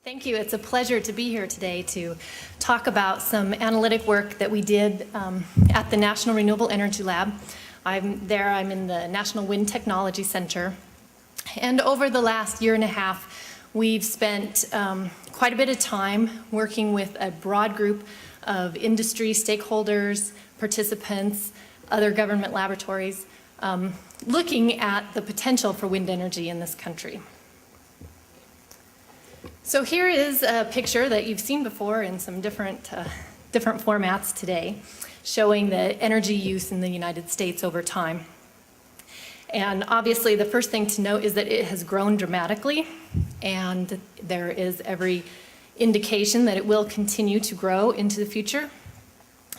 Thank you. It's a pleasure to be here today to talk about some analytic work that we did at the National Renewable Energy Lab. I'm in the National Wind Technology Center. And over the last year and a half, we've spent quite a bit of time working with a broad group of industry stakeholders, participants, other government laboratories, looking at the potential for wind energy in this country. So here is a picture that you've seen before in some different formats today, showing the energy use in the United States over time. And obviously the first thing to note is that it has grown dramatically, and there is every indication that it will continue to grow into the future.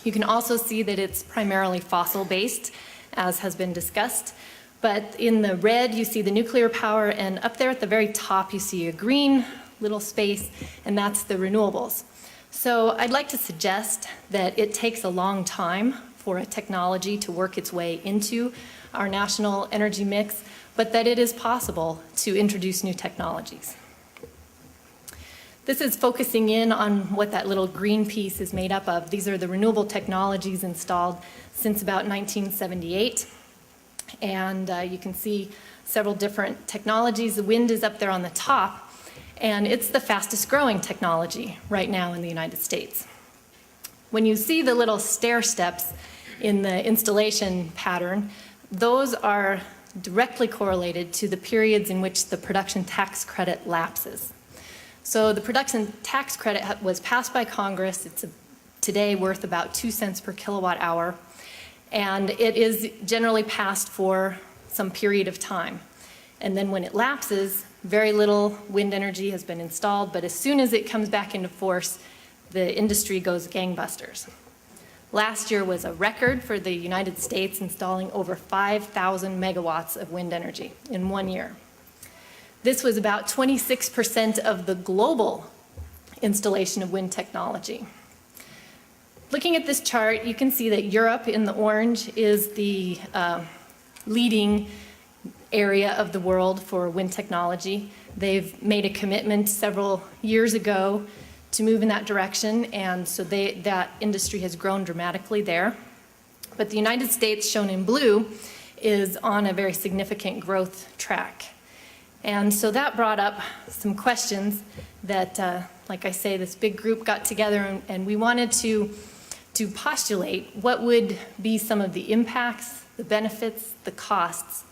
You can also see that it's primarily fossil-based, as has been discussed. But in the red, you see the nuclear power, and up there at the very top, you see a green little space, and that's the renewables. So I'd like to suggest that it takes a long time for a technology to work its way into our national energy mix, but that it is possible to introduce new technologies. This is focusing in on what that little green piece is made up of. These are the renewable technologies installed since about 1978. And you can see several different technologies. The wind is up there on the top, and it's the fastest growing technology right now in the United States. When you see the little stair steps in the installation pattern, those are directly correlated to the periods in which the production tax credit lapses. So the production tax credit was passed by Congress. It's today worth about 2 cents per kilowatt hour, and it is generally passed for some period of time. And then when it lapses, very little wind energy has been installed, but as soon as it comes back into force, the industry goes gangbusters. Last year was a record for the United States, installing over 5,000 megawatts of wind energy in 1 year. This was about 26% of the global installation of wind technology. Looking at this chart, you can see that Europe in the orange is the leading area of the world for wind technology. They've made a commitment several years ago to move in that direction, and so that industry has grown dramatically there. But the United States, shown in blue, is on a very significant growth track. And so that brought up some questions that, like I say, this big group got together, and we wanted to postulate what would be some of the impacts, the benefits, the costs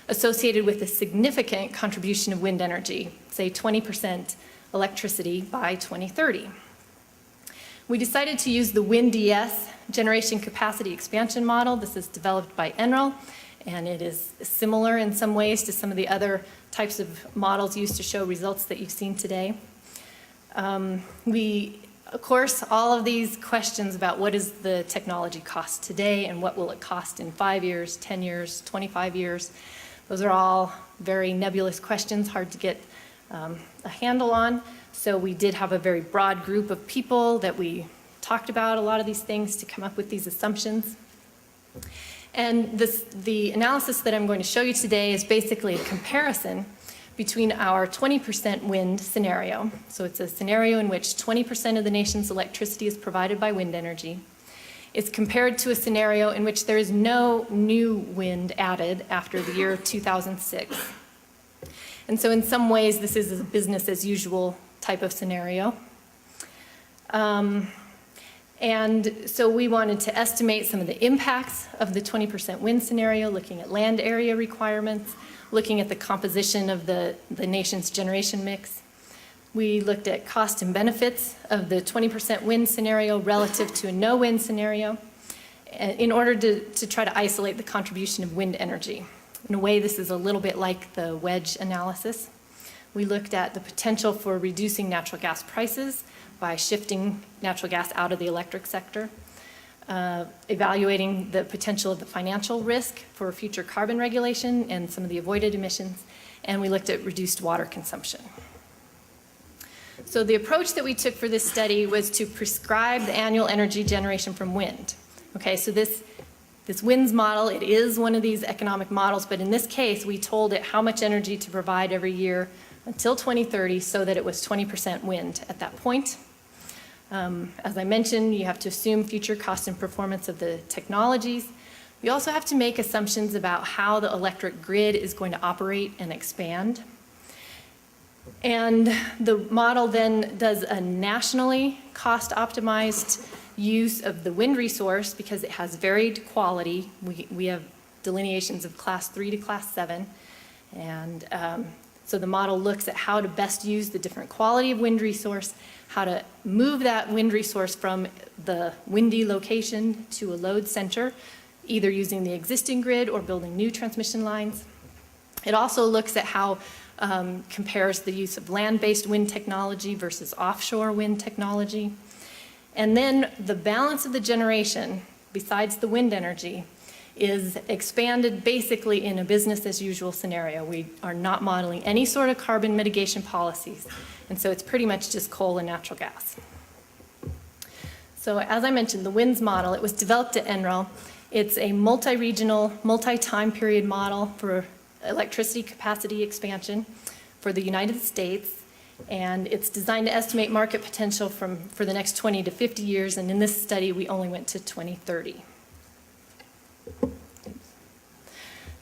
associated with a significant contribution of wind energy, say 20% electricity by 2030. We decided to use the Windiest generation capacity expansion model. This is developed by NREL, and it is similar in some ways to some of the other types of models used to show results that you've seen today. Of course, all of these questions about what is the technology cost today and what will it cost in 5 years, 10 years, 25 years, those are all very nebulous questions, hard to get a handle on. So we did have a very broad group of people that we talked about a lot of these things to come up with these assumptions. And the analysis that I'm going to show you today is basically a comparison between our 20% wind scenario. So it's a scenario in which 20% of the nation's electricity is provided by wind energy. It's compared to a scenario in which there is no new wind added after the year 2006. And so in some ways, this is a business as usual type of scenario. And so we wanted to estimate some of the impacts of the 20% wind scenario, looking at land area requirements, looking at the composition of the nation's generation mix. We looked at cost and benefits of the 20% wind scenario relative to a no wind scenario in order to try to isolate the contribution of wind energy. In a way, this is a little bit like the wedge analysis. We looked at the potential for reducing natural gas prices by shifting natural gas out of the electric sector, evaluating the potential of the financial risk for future carbon regulation and some of the avoided emissions, and we looked at reduced water consumption. So the approach that we took for this study was to prescribe the annual energy generation from wind. Okay, so this WINDS model, it is one of these economic models, but in this case, we told it how much energy to provide every year until 2030 so that it was 20% wind at that point. As I mentioned, you have to assume future cost and performance of the technologies. You also have to make assumptions about how the electric grid is going to operate and expand. And the model then does a nationally cost-optimized use of the wind resource because it has varied quality. We have delineations of class 3 to class 7. And so the model looks at how to best use the different quality of wind resource, how to move that wind resource from the windy location to a load center, either using the existing grid or building new transmission lines. It also looks at how compares the use of land-based wind technology versus offshore wind technology. And then the balance of the generation, besides the wind energy, is expanded basically in a business as usual scenario. We are not modeling any sort of carbon mitigation policies. And so it's pretty much just coal and natural gas. So as I mentioned, the WINDS model, it was developed at NREL. It's a multi-regional, multi-time period model for electricity capacity expansion for the United States. And it's designed to estimate market potential for the next 20 to 50 years. And in this study, we only went to 2030.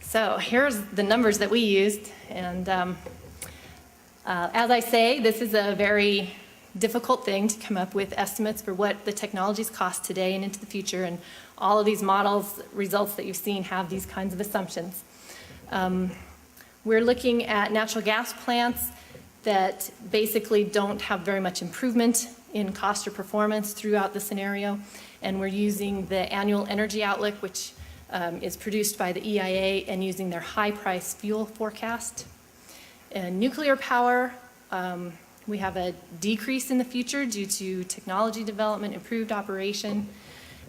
So here's the numbers that we used. And as I say, this is a very difficult thing to come up with estimates for what the technologies cost today and into the future. And all of these models, results that you've seen have these kinds of assumptions. We're looking at natural gas plants that basically don't have very much improvement in cost or performance throughout the scenario. And we're using the annual energy outlook, which is produced by the EIA, and using their high price fuel forecast. And nuclear power, we have a decrease in the future due to technology development, improved operation,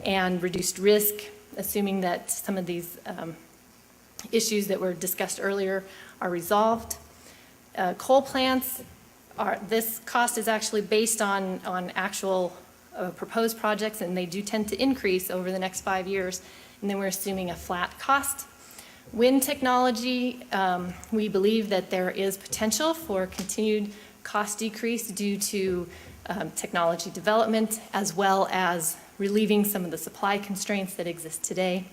and reduced risk, assuming that some of these issues that were discussed earlier are resolved. Coal plants, this cost is actually based on actual proposed projects, and they do tend to increase over the next 5 years, and then we're assuming a flat cost. Wind technology, we believe that there is potential for continued cost decrease due to technology development, as well as relieving some of the supply constraints that exist today.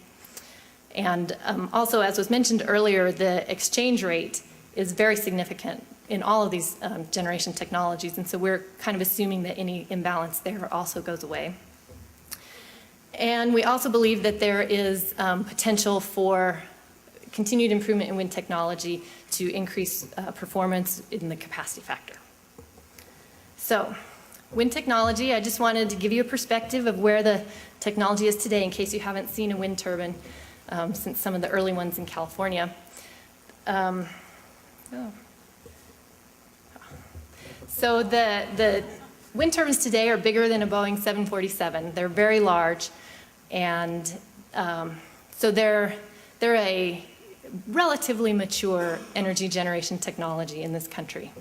And also, as was mentioned earlier, the exchange rate is very significant in all of these generation technologies, and so we're kind of assuming that any imbalance there also goes away. And we also believe that there is potential for continued improvement in wind technology to increase performance in the capacity factor. So, wind technology, I just wanted to give you a perspective of where the technology is today in case you haven't seen a wind turbine since some of the early ones in California. So the wind turbines today are bigger than a Boeing 747. They're very large, and so they're a relatively mature energy generation technology in this country.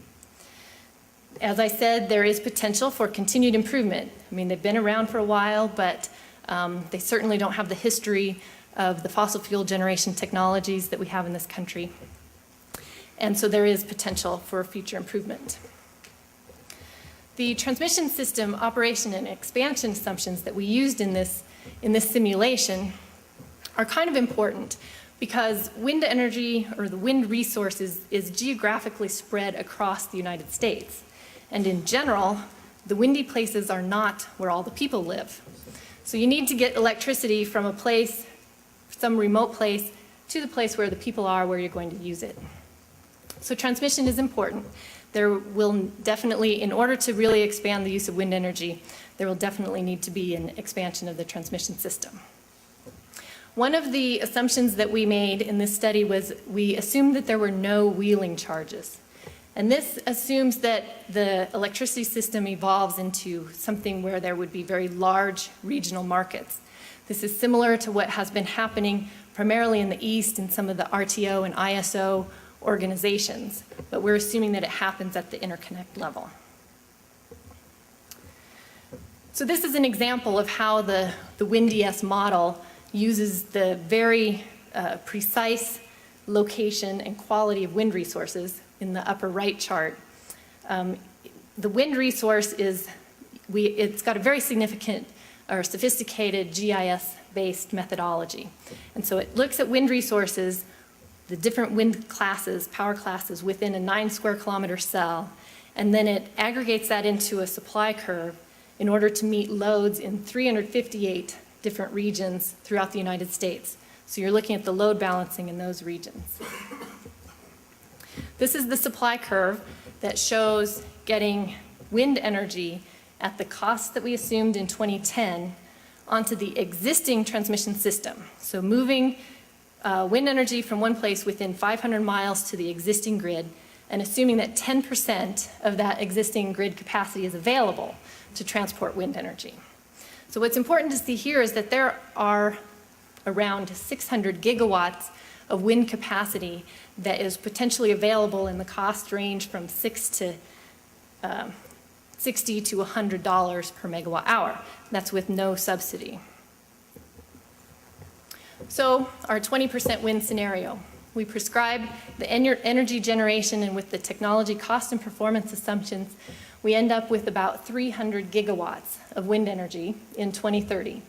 As I said, there is potential for continued improvement. I mean, they've been around for a while, but they certainly don't have the history of the fossil fuel generation technologies that we have in this country. And so there is potential for future improvement. The transmission system operation and expansion assumptions that we used in this simulation are kind of important because wind energy, or the wind resources, is geographically spread across the United States. And in general, the windy places are not where all the people live. So you need to get electricity from a place, some remote place, to the place where the people are, where you're going to use it. So transmission is important. There will definitely, in order to really expand the use of wind energy, there will definitely need to be an expansion of the transmission system. One of the assumptions that we made in this study was we assumed that there were no wheeling charges. And this assumes that the electricity system evolves into something where there would be very large regional markets. This is similar to what has been happening primarily in the East in some of the RTO and ISO organizations, but we're assuming that it happens at the interconnect level. So this is an example of how the Windiest model uses the very precise location and quality of wind resources. in the upper right chart. The wind resource it's got a very significant or sophisticated GIS-based methodology. And so it looks at wind resources, the different wind classes, power classes within a 9 square kilometer cell, and then it aggregates that into a supply curve in order to meet loads in 358 different regions throughout the United States. So you're looking at the load balancing in those regions. This is the supply curve that shows getting wind energy at the cost that we assumed in 2010 onto the existing transmission system. So moving wind energy from one place within 500 miles to the existing grid, and assuming that 10% of that existing grid capacity is available to transport wind energy. So what's important to see here is that there are around 600 gigawatts of wind capacity that is potentially available in the cost range from $60 to $100 per megawatt hour. That's with no subsidy. So our 20% wind scenario. We prescribe the energy generation, and with the technology cost and performance assumptions, we end up with about 300 gigawatts of wind energy in 2030,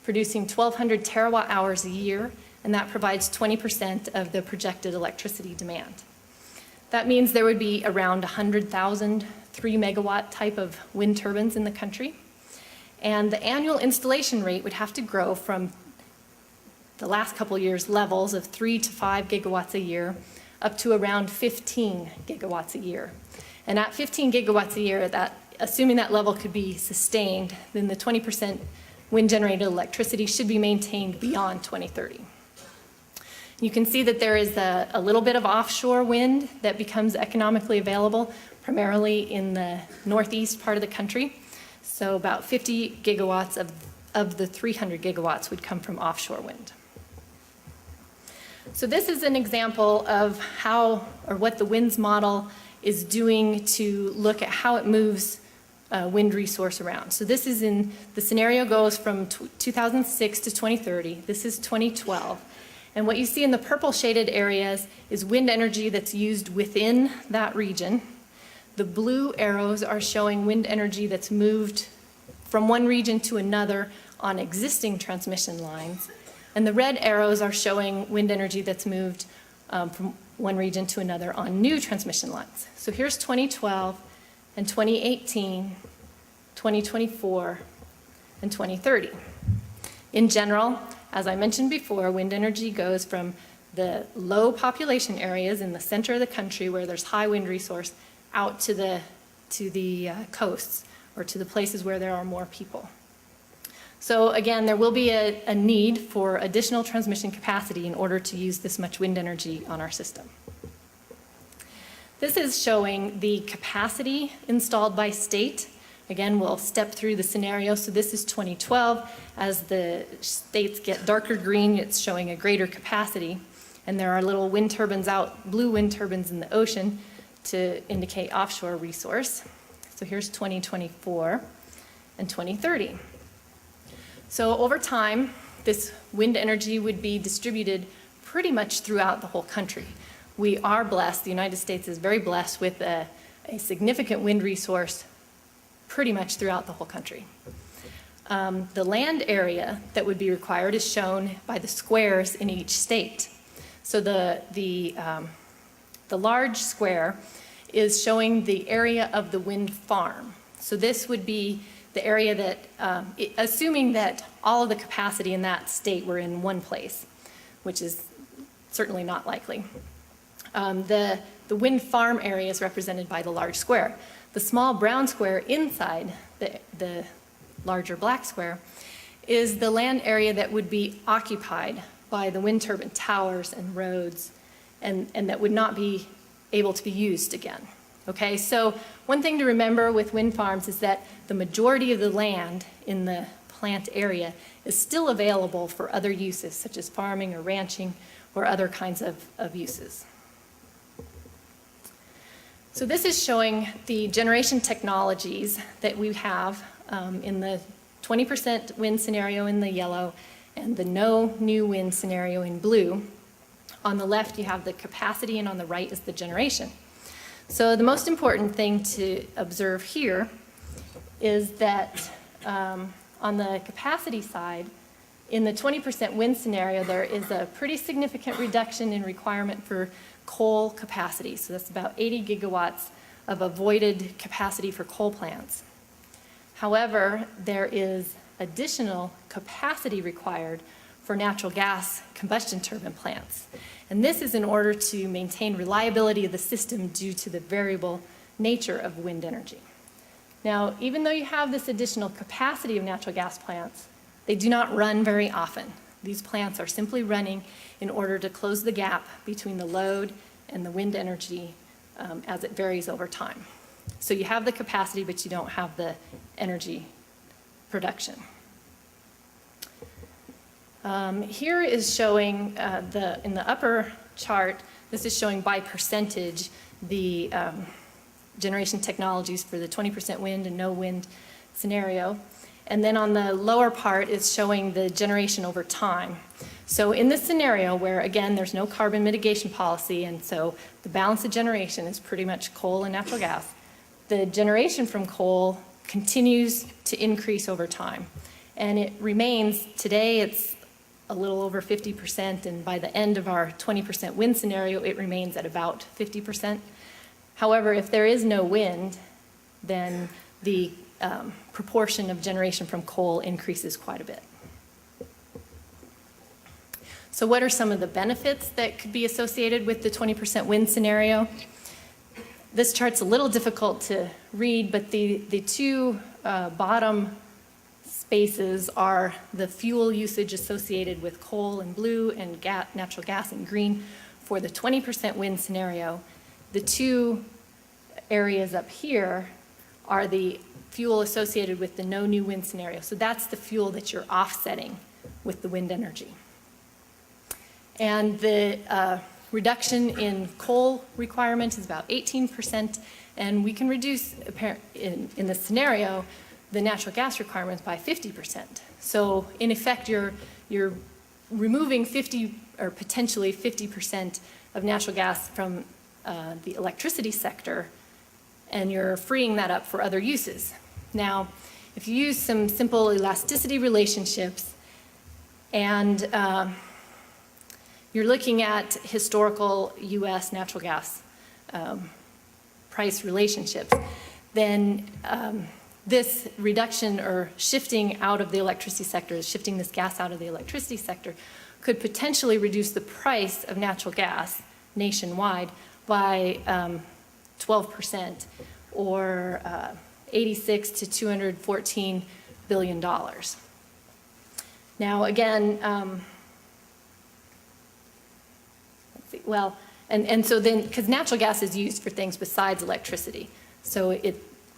producing 1,200 terawatt hours a year, and that provides 20% of the projected electricity demand. That means there would be around 100,000 3-megawatt type of wind turbines in the country, and the annual installation rate would have to grow from the last couple years' levels of 3 to 5 gigawatts a year up to around 15 gigawatts a year. And at 15 gigawatts a year, assuming that level could be sustained, then the 20% wind-generated electricity should be maintained beyond 2030. You can see that there is a little bit of offshore wind that becomes economically available, primarily in the northeast part of the country. So about 50 gigawatts of the 300 gigawatts would come from offshore wind. So this is an example of how or what the WINDS model is doing to look at how it moves wind resource around. So this is the scenario goes from 2006 to 2030. This is 2012. And what you see in the purple shaded areas is wind energy that's used within that region. The blue arrows are showing wind energy that's moved from one region to another on existing transmission lines. And the red arrows are showing wind energy that's moved from one region to another on new transmission lines. So here's 2012 and 2018, 2024, and 2030. In general, as I mentioned before, wind energy goes from the low population areas in the center of the country where there's high wind resource out to the coasts or to the places where there are more people. So again, there will be a need for additional transmission capacity in order to use this much wind energy on our system. This is showing the capacity installed by state. Again, we'll step through the scenario. So this is 2012. As the states get darker green, it's showing a greater capacity. And there are little wind turbines out, blue wind turbines in the ocean to indicate offshore resource. So here's 2024 and 2030. So over time, this wind energy would be distributed pretty much throughout the whole country. We are blessed, the United States is very blessed with a significant wind resource pretty much throughout the whole country. The land area that would be required is shown by the squares in each state. So the large square is showing the area of the wind farm. So this would be the area that, assuming that all of the capacity in that state were in one place, which is certainly not likely. The wind farm area is represented by the large square. The small brown square inside the larger black square is the land area that would be occupied by the wind turbine towers and roads and that would not be able to be used again. Okay, so one thing to remember with wind farms is that the majority of the land in the plant area is still available for other uses, such as farming or ranching or other kinds of uses. So this is showing the generation technologies that we have in the 20% wind scenario in the yellow and the no new wind scenario in blue. On the left you have the capacity and on the right is the generation. So the most important thing to observe here is that on the capacity side, in the 20% wind scenario, there is a pretty significant reduction in requirement for coal capacity. So that's about 80 gigawatts of avoided capacity for coal plants. However, there is additional capacity required for natural gas combustion turbine plants. And this is in order to maintain reliability of the system due to the variable nature of wind energy. Now, even though you have this additional capacity of natural gas plants, they do not run very often. These plants are simply running in order to close the gap between the load and the wind energy as it varies over time. So you have the capacity, but you don't have the energy production. Here is showing in the upper chart, this is showing by percentage the generation technologies for the 20% wind and no wind scenario. And then on the lower part is showing the generation over time. So in this scenario where, again, there's no carbon mitigation policy, and so the balance of generation is pretty much coal and natural gas, the generation from coal continues to increase over time. And it remains, today it's a little over 50%, and by the end of our 20% wind scenario, it remains at about 50%. However, if there is no wind, then the proportion of generation from coal increases quite a bit. So what are some of the benefits that could be associated with the 20% wind scenario? This chart's a little difficult to read, but the two bottom spaces are the fuel usage associated with coal in blue and natural gas in green for the 20% wind scenario. The two areas up here are the fuel associated with the no new wind scenario. So that's the fuel that you're offsetting with the wind energy. And the reduction in coal requirement is about 18%, and we can reduce, in this scenario, the natural gas requirements by 50%. So in effect, you're removing 50 or potentially 50% of natural gas from the electricity sector, and you're freeing that up for other uses. Now, if you use some simple elasticity relationships and you're looking at historical US natural gas price relationships, then this reduction or shifting out of the electricity sector, shifting this gas out of the electricity sector, could potentially reduce the price of natural gas nationwide by 12%, or 86 to $214 billion. Now again, let's see, well, and so then, because natural gas is used for things besides electricity. So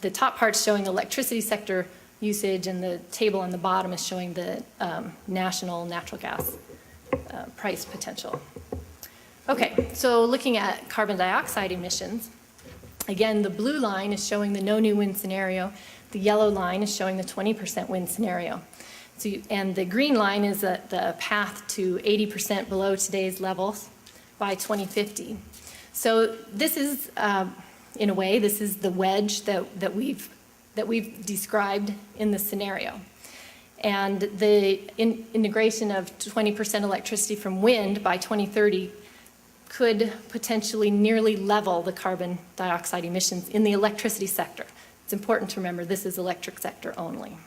the top part's showing electricity sector usage, and the table on the bottom is showing the national natural gas price potential. Okay, so looking at carbon dioxide emissions, again, the blue line is showing the no new wind scenario. The yellow line is showing the 20% wind scenario. So and the green line is the path to 80% below today's levels by 2050. So this is, in a way, this is the wedge that we've described in the scenario. And the integration of 20% electricity from wind by 2030 could potentially nearly level the carbon dioxide emissions in the electricity sector. It's important to remember this is electric sector only.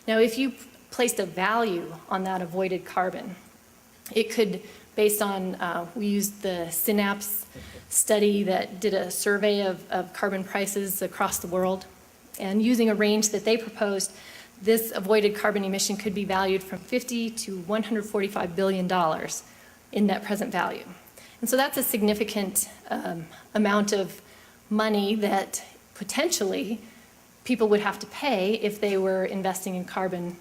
Now, if you placed a value on that avoided carbon, it could, based on, we used the Synapse study that did a survey of carbon prices across the world, and using a range that they proposed, this avoided carbon emission could be valued from $50 to $145 billion in net present value. And so that's a significant amount of money that potentially people would have to pay if they were investing in carbon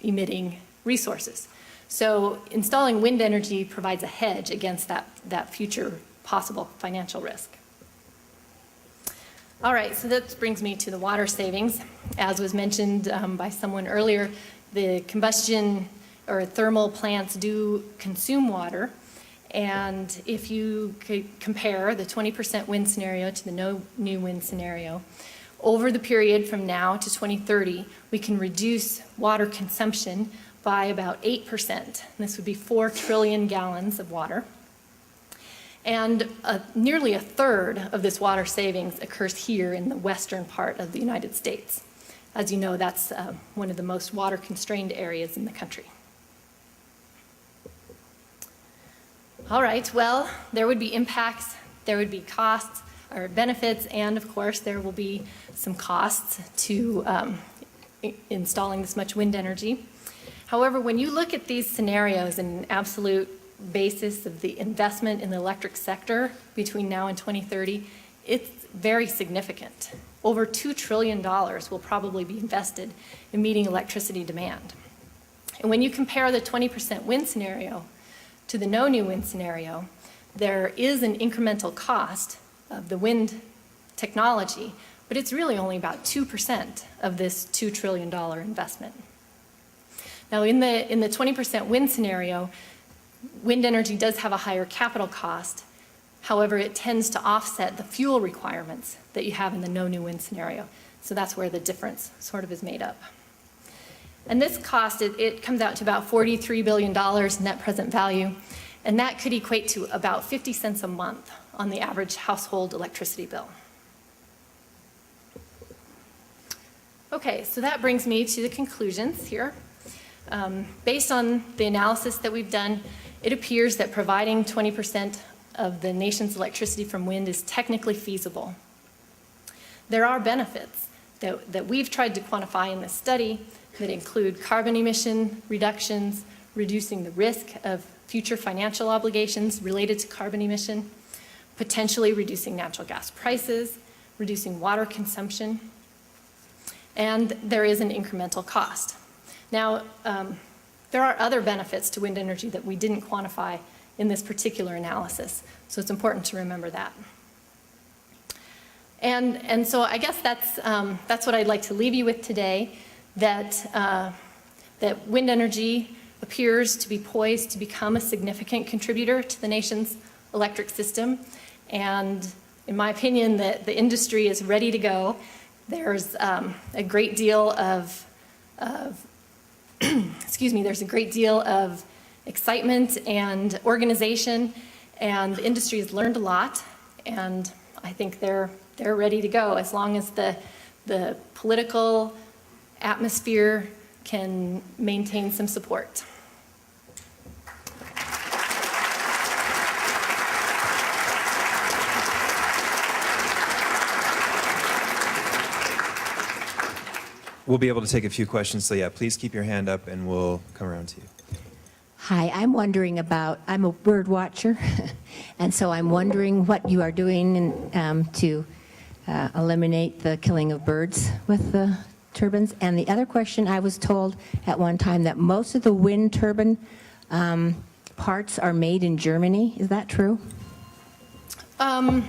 emitting resources. So installing wind energy provides a hedge against that future possible financial risk. All right, so that brings me to the water savings. As was mentioned by someone earlier, the combustion or thermal plants do consume water, And if you could compare the 20% wind scenario to the no new wind scenario, over the period from now to 2030, we can reduce water consumption by about 8%. And this would be 4 trillion gallons of water. And nearly a third of this water savings occurs here in the western part of the United States. As you know, that's one of the most water-constrained areas in the country. All right, well, there would be impacts, there would be costs or benefits, and of course, there will be some costs to installing this much wind energy. However, when you look at these scenarios in an absolute basis of the investment in the electric sector between now and 2030, it's very significant. Over $2 trillion will probably be invested in meeting electricity demand. And when you compare the 20% wind scenario to the no new wind scenario, there is an incremental cost of the wind technology, but it's really only about 2% of this $2 trillion investment. Now, in the 20% wind scenario, wind energy does have a higher capital cost. However, it tends to offset the fuel requirements that you have in the no new wind scenario. So that's where the difference sort of is made up. And this cost, it comes out to about $43 billion net present value, and that could equate to about 50 cents a month on the average household electricity bill. Okay, so that brings me to the conclusions here. Based on the analysis that we've done, it appears that providing 20% of the nation's electricity from wind is technically feasible. There are benefits that we've tried to quantify in this study that include carbon emission reductions, reducing the risk of future financial obligations related to carbon emission, potentially reducing natural gas prices, reducing water consumption, and there is an incremental cost. Now, there are other benefits to wind energy that we didn't quantify in this particular analysis, so it's important to remember that. And so I guess that's what I'd like to leave you with today, that wind energy appears to be poised to become a significant contributor to the nation's electric system, and in my opinion, the industry is ready to go. There's a great deal of there's a great deal of excitement and organization, and the industry has learned a lot, and I think they're ready to go as long as the political atmosphere can maintain some support. We'll be able to take a few questions, so yeah, please keep your hand up and we'll come around to you. Hi, I'm wondering about, I'm a bird watcher, and so I'm wondering what you are doing to eliminate the killing of birds with the turbines. And the other question, I was told at one time that most of the wind turbine parts are made in Germany. Is that true? A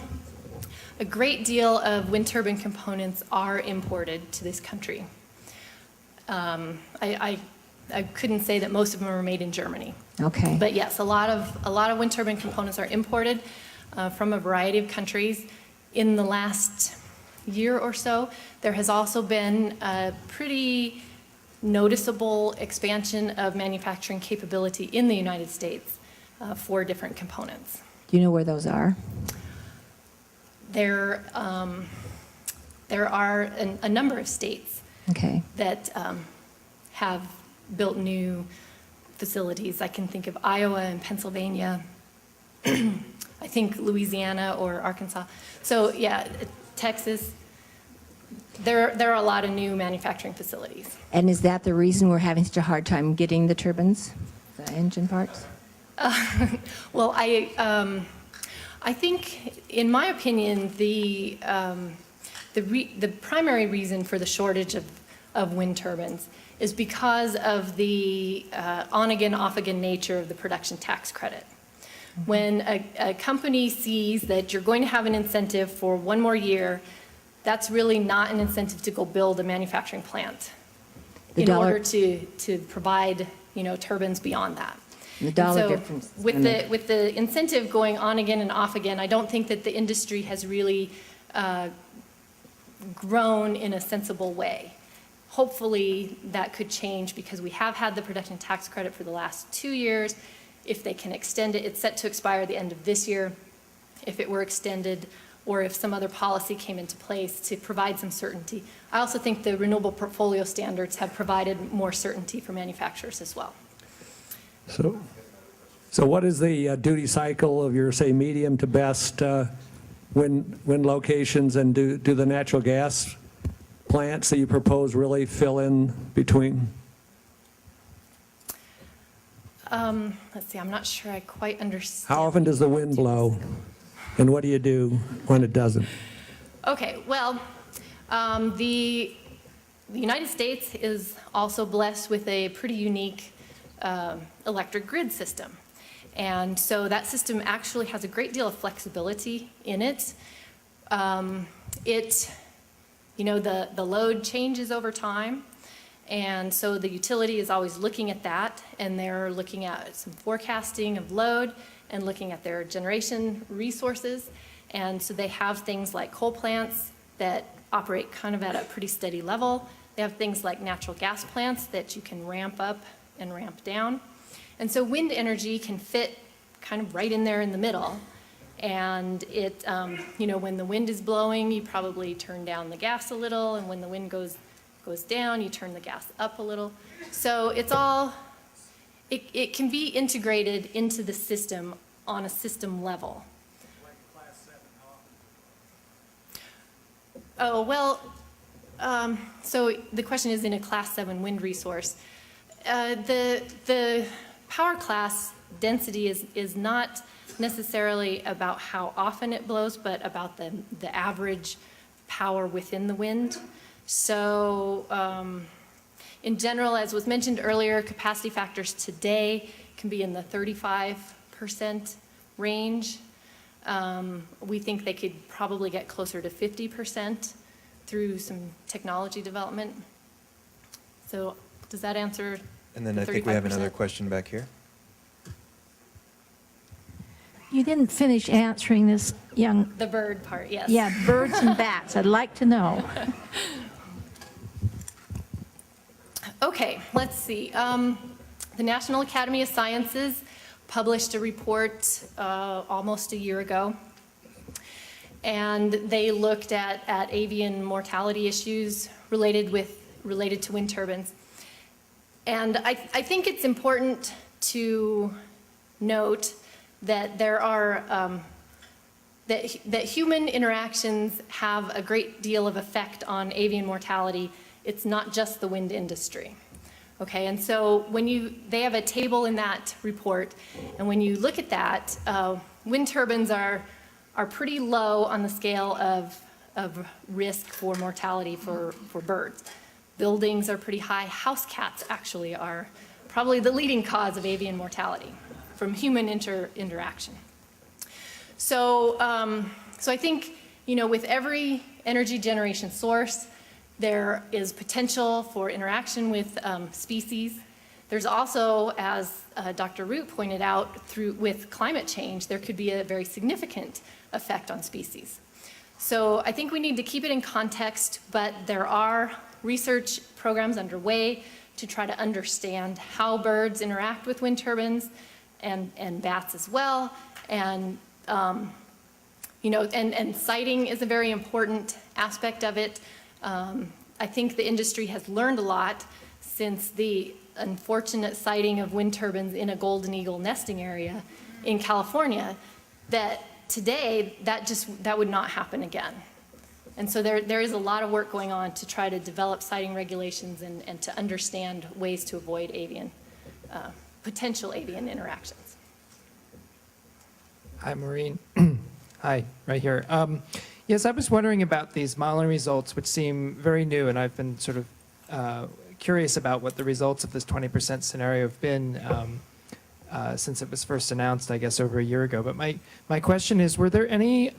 great deal of wind turbine components are imported to this country. I couldn't say that most of them are made in Germany. Okay. But yes, a lot of wind turbine components are imported from a variety of countries. In the last year or so, there has also been a pretty noticeable expansion of manufacturing capability in the United States for different components. Do you know where those are? There are a number of states that have built new facilities. I can think of Iowa and Pennsylvania, I think Louisiana or Arkansas. So yeah, Texas, there are a lot of new manufacturing facilities. And is that the reason we're having such a hard time getting the turbines, the engine parts? Well, I think, in my opinion, the primary reason for the shortage of wind turbines is because of the on-again, off-again nature of the production tax credit. Mm-hmm. When a company sees that you're going to have an incentive for one more year, that's really not an incentive to go build a manufacturing plant in order to provide, turbines beyond that. The dollar So difference is with gonna- with the incentive going on again and off again, I don't think that the industry has really grown in a sensible way. Hopefully, that could change because we have had the production tax credit for the last 2 years. If they can extend it, it's set to expire the end of this year. If it were extended, or if some other policy came into place to provide some certainty. I also think the renewable portfolio standards have provided more certainty for manufacturers as well. So what is the duty cycle of your, say, medium to best wind locations, and do the natural gas plants that you propose really fill in between? Let's see, I'm not sure I quite understand. How often does the wind blow, and what do you do when it doesn't? Okay, well, the United States is also blessed with a pretty unique electric grid system. And so that system actually has a great deal of flexibility in it. The load changes over time. And so the utility is always looking at that, and they're looking at some forecasting of load and looking at their generation resources. And so they have things like coal plants that operate kind of at a pretty steady level. They have things like natural gas plants that you can ramp up and ramp down. And so wind energy can fit kind of right in there in the middle. And it, when the wind is blowing, you probably turn down the gas a little, and when the wind goes down, you turn the gas up a little. So it's all, it can be integrated into the system on a system level. Like Class 7 often. Oh, well, so the question is in a Class 7 wind resource. The power class density is not necessarily about how often it blows, but about the average power within the wind. So in general, as was mentioned earlier, capacity factors today can be in the 35% range. We think they could probably get closer to 50% through some technology development. So does that answer? And then the I think we have 35%? another question back here. You didn't finish answering this young, The bird part, yes. yeah, birds and bats. I'd like to know. Okay, let's see. The National Academy of Sciences published a report almost a year ago, and they looked at avian mortality issues related to wind turbines. And I think it's important to note that there are that human interactions have a great deal of effect on avian mortality. It's not just the wind industry. Okay, and so they have a table in that report, and when you look at that, wind turbines are pretty low on the scale of risk for mortality for birds. Buildings are pretty high. House cats actually are probably the leading cause of avian mortality from human interaction. So I think, with every energy generation source, there is potential for interaction with species. There's also, as Dr. Root pointed out, with climate change, there could be a very significant effect on species. So I think we need to keep it in context, but there are research programs underway to try to understand how birds interact with wind turbines and bats as well. And, and siting is a very important aspect of it. I think the industry has learned a lot since the unfortunate sighting of wind turbines in a golden eagle nesting area in California, that today that would not happen again. And so there is a lot of work going on to try to develop siting regulations and to understand ways to avoid potential avian interactions. Hi, Maureen. Hi, right here. Yes, I was wondering about these modeling results, which seem very new, and I've been sort of curious about what the results of this 20% scenario have been since it was first announced, I guess, over a year ago. But my question is, were there any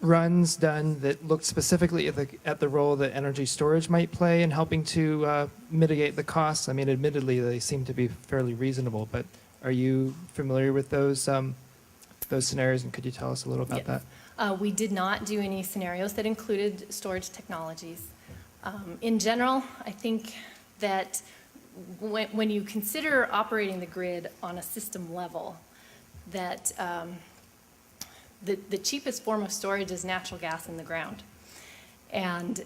runs done that looked specifically at the role that energy storage might play in helping to mitigate the costs? I mean, admittedly, they seem to be fairly reasonable, but are you familiar with those scenarios, and could you tell us a little about Yes. that? We did not do any scenarios that included storage technologies. In general, I think that when you consider operating the grid on a system level, that the cheapest form of storage is natural gas in the ground. And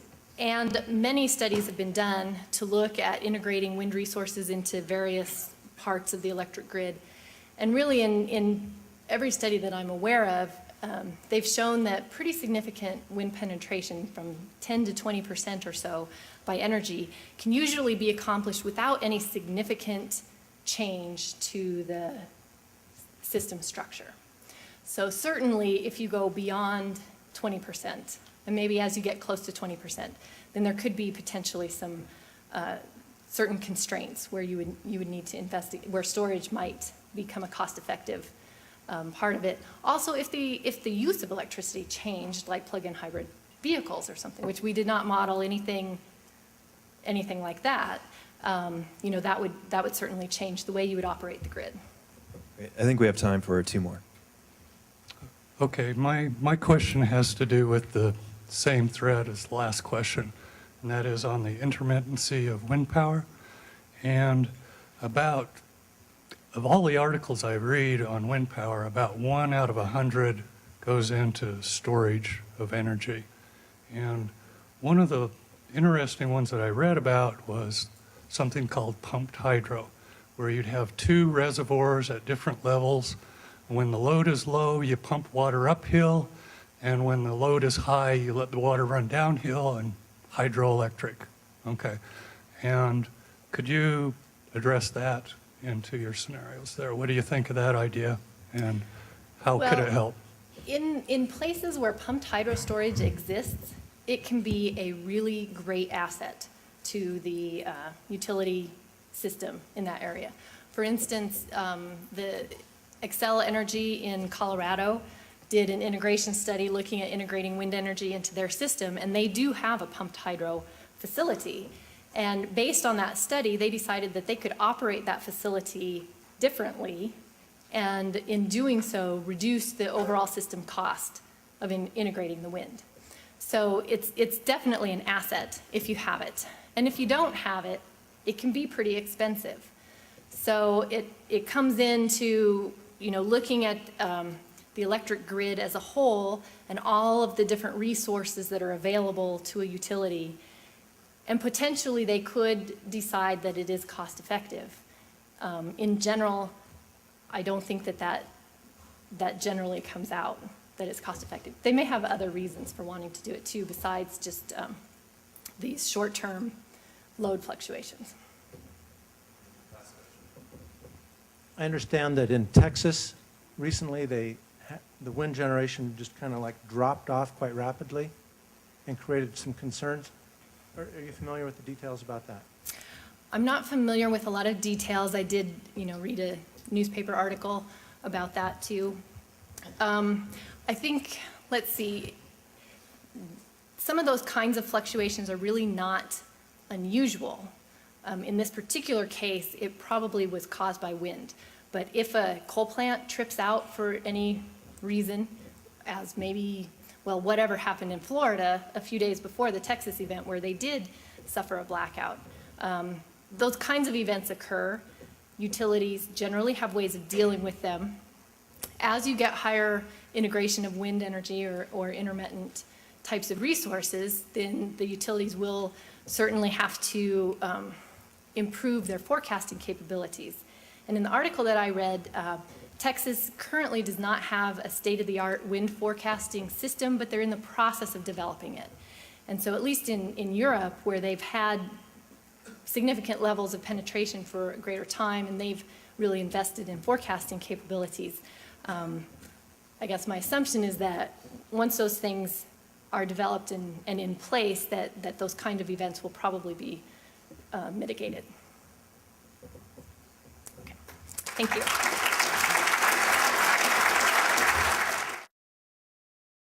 many studies have been done to look at integrating wind resources into various parts of the electric grid. And really, in every study that I'm aware of, they've shown that pretty significant wind penetration, from 10 to 20% or so by energy, can usually be accomplished without any significant change to the system structure. So certainly, if you go beyond 20%, and maybe as you get close to 20%, then there could be potentially some certain constraints where you would need to investigate, where storage might become a cost-effective part of it. Also, if the use of electricity changed, like plug-in hybrid vehicles or something, which we did not model anything like that, that would certainly change the way you would operate the grid. Great. I think we have time for 2 more. Okay, my question has to do with the same thread as the last question, and that is on the intermittency of wind power. And of all the articles I read on wind power, about 1 out of 100 goes into storage of energy. And one of the interesting ones that I read about was something called pumped hydro, where you'd have 2 reservoirs at different levels. When the load is low, you pump water uphill, and when the load is high, you let the water run downhill, and hydroelectric. Okay. And could you address that into your scenarios there? What do you think of that idea, and how could it help? In places where pumped hydro storage exists, it can be a really great asset to the utility system in that area. For instance, the Xcel Energy in Colorado did an integration study looking at integrating wind energy into their system, and they do have a pumped hydro facility. And based on that study, they decided that they could operate that facility differently, and in doing so, reduce the overall system cost of integrating the wind. So it's definitely an asset if you have it. And if you don't have it, it can be pretty expensive. So it comes into looking at the electric grid as a whole and all of the different resources that are available to a utility. And potentially they could decide that it is cost effective. In general, I don't think that generally comes out, that it's cost effective. They may have other reasons for wanting to do it too, besides just these short-term load fluctuations. I understand that in Texas, recently, the wind generation just kind of like dropped off quite rapidly and created some concerns. Are you familiar with the details about that? I'm not familiar with a lot of details. I did, read a newspaper article about that too. I think, let's see, some of those kinds of fluctuations are really not unusual. In this particular case, it probably was caused by wind. But if a coal plant trips out for any reason, as maybe, whatever happened in Florida a few days before the Texas event where they did suffer a blackout, those kinds of events occur. Utilities generally have ways of dealing with them. As you get higher integration of wind energy or intermittent types of resources, then the utilities will certainly have to improve their forecasting capabilities. And in the article that I read, Texas currently does not have a state-of-the-art wind forecasting system, but they're in the process of developing it. And so at least in Europe, where they've had significant levels of penetration for a greater time, and they've really invested in forecasting capabilities, I guess my assumption is that once those things are developed and in place, that those kind of events will probably be mitigated. Okay. Thank you.